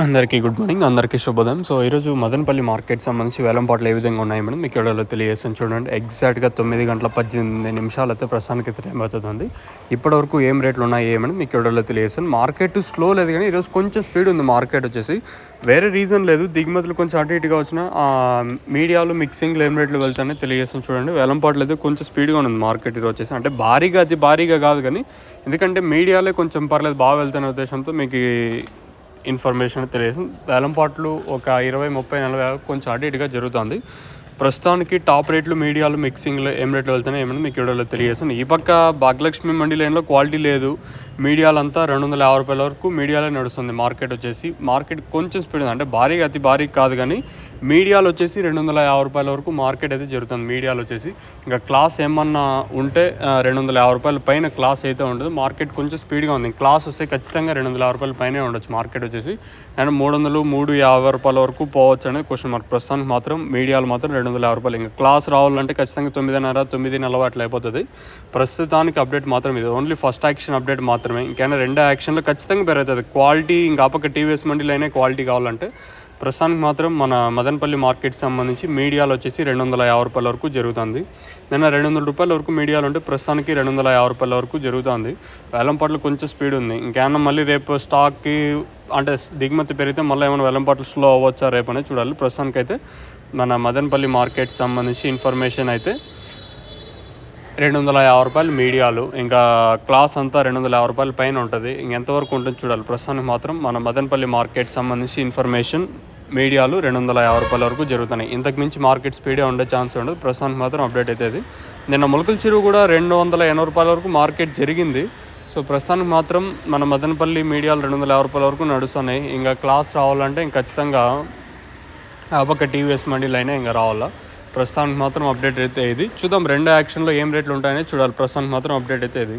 అందరికీ good morning, అందరికీ శుభోదయం. సో ఈరోజు మదనపల్లి మార్కెట్ సంబంధించి వేలంపాట్లు ఏ విధంగా ఉన్నాయి మేడం మీకు ఎవరో తెలియజేస్తాను. చూడండి, ఎగ్జాక్ట్గా 9:18 అయితే ప్రస్తుతానికి టైం అవుతుంది. ఇప్పటివరకు ఏం రేట్లు ఉన్నాయి ఏమని మీకు ఎవరో తెలియజేస్తాను. మార్కెట్ స్లో లేదు, కానీ ఈరోజు కొంచెం స్పీడ్ ఉంది మార్కెట్ వచ్చేసి. వేరే రీజన్ లేదు, దిగుమతులు కొంచెం అటు ఇటుగా వచ్చిన మీడియాలు మిక్సింగ్లు ఏం రేట్లు వెళ్తాయని తెలియజేస్తాను. చూడండి, వేలంపాట్లు అయితే కొంచెం స్పీడ్గా ఉంది మార్కెట్ ఈరోజు వచ్చేసి. అంటే అతి భారీగా కాదు, కానీ ఎందుకంటే మీడియాలే కొంచెం పర్లేదు బాగా వెళ్తున్న ఉద్దేశంతో మీకు ఇన్ఫర్మేషన్ తెలియజేస్తుంది. వేలంపాట్లు ఒక 20, 30, 40 కొంచెం అటు ఇటుగా జరుగుతుంది. ప్రస్తుతానికి టాప్ రేట్లు మీడియాలు మిక్సింగ్లో ఏం రేట్లు వెళ్తున్నాయి ఏమన్నా మీకు వీడియోలో తెలియజేస్తాను. ఈ పక్క భాగ్యలక్ష్మి మండీ లైన్లో క్వాలిటీ లేదు, మీడియాలంతా 250 రూపాయల వరకు మీడియాలో నడుస్తుంది మార్కెట్ వచ్చేసి. మార్కెట్ కొంచెం స్పీడ్ ఉంది, అంటే అతి భారీ కాదు, కానీ మీడియాలు వచ్చేసి 250 రూపాయల వరకు మార్కెట్ అయితే జరుగుతుంది. మీడియాలు వచ్చేసి ఇంకా క్లాస్ ఏమన్నా ఉంటే 250 రూపాయల పైన క్లాస్ అయితే ఉండదు. మార్కెట్ కొంచెం స్పీడ్గా ఉంది. క్లాస్ వస్తే ఖచ్చితంగా 250 రూపాయల పైనే ఉండొచ్చు మార్కెట్ వచ్చేసి. అండ్ 350 రూపాయల వరకు పోవచ్చు అనేది క్వశ్చన్ మార్క్. ప్రస్తుతానికి మాత్రం మీడియాలు మాత్రం 250 రూపాయలు. ఇంకా క్లాస్ రావాలంటే ఖచ్చితంగా 9:30, 9:40 అట్లా అయిపోతుంది. ప్రస్తుతానికి అప్డేట్ మాత్రం ఇది ఓన్లీ ఫస్ట్ యాక్షన్ అప్డేట్ మాత్రమే. ఇంకైనా రెండో యాక్షన్లో ఖచ్చితంగా పెరుగుతుంది క్వాలిటీ. ఇంకా పక్క టీవీఎస్ మండీలైనా క్వాలిటీ కావాలంటే ప్రస్తుతానికి మాత్రం మన మదనపల్లి మార్కెట్ సంబంధించి మీడియాలు వచ్చేసి 250 రూపాయల వరకు జరుగుతుంది. నిన్న 200 రూపాయల వరకు మీడియాలు ఉంటే ప్రస్తుతానికి 250 రూపాయల వరకు జరుగుతుంది. వేలంపాట్లు కొంచెం స్పీడ్ ఉంది. ఇంకేమన్నా మళ్ళీ రేపు స్టాక్కి అంటే దిగుమతి పెరిగితే మళ్ళీ ఏమైనా వేలంపాట్లు స్లో అవ్వచ్చా రేపు అనేది చూడాలి. ప్రస్తుతానికైతే మన మదనపల్లి మార్కెట్ సంబంధించి ఇన్ఫర్మేషన్ అయితే 250 రూపాయలు మీడియాలు, ఇంకా క్లాస్ అంతా 250 రూపాయల పైన ఉంటుంది. ఇంకెంతవరకు ఉంటుంది చూడాలి. ప్రస్తుతానికి మాత్రం మన మదనపల్లి మార్కెట్ సంబంధించి ఇన్ఫర్మేషన్ మీడియాలు 250 రూపాయల వరకు జరుగుతున్నాయి. ఇంతకు మించి మార్కెట్ స్పీడే ఉండే ఛాన్స్ ఉండదు. ప్రస్తుతానికి మాత్రం అప్డేట్ అవుతుంది. నిన్న మొలకల చెరువు కూడా 280 రూపాయల వరకు మార్కెట్ జరిగింది. సో ప్రస్తుతానికి మాత్రం మన మదనపల్లి మీడియాలు 250 రూపాయల వరకు నడుస్తున్నాయి. ఇంకా క్లాస్ రావాలంటే ఇంక ఖచ్చితంగా ఒక టీవీఎస్ మండీలు అయినా ఇంకా రావాలా. ప్రస్తుతానికి మాత్రం అప్డేట్ అయితే ఇది చూద్దాం. రెండో యాక్షన్లో ఏం రేట్లు ఉంటాయని చూడాలి. ప్రస్తుతానికి మాత్రం అప్డేట్ అయితే ఇది.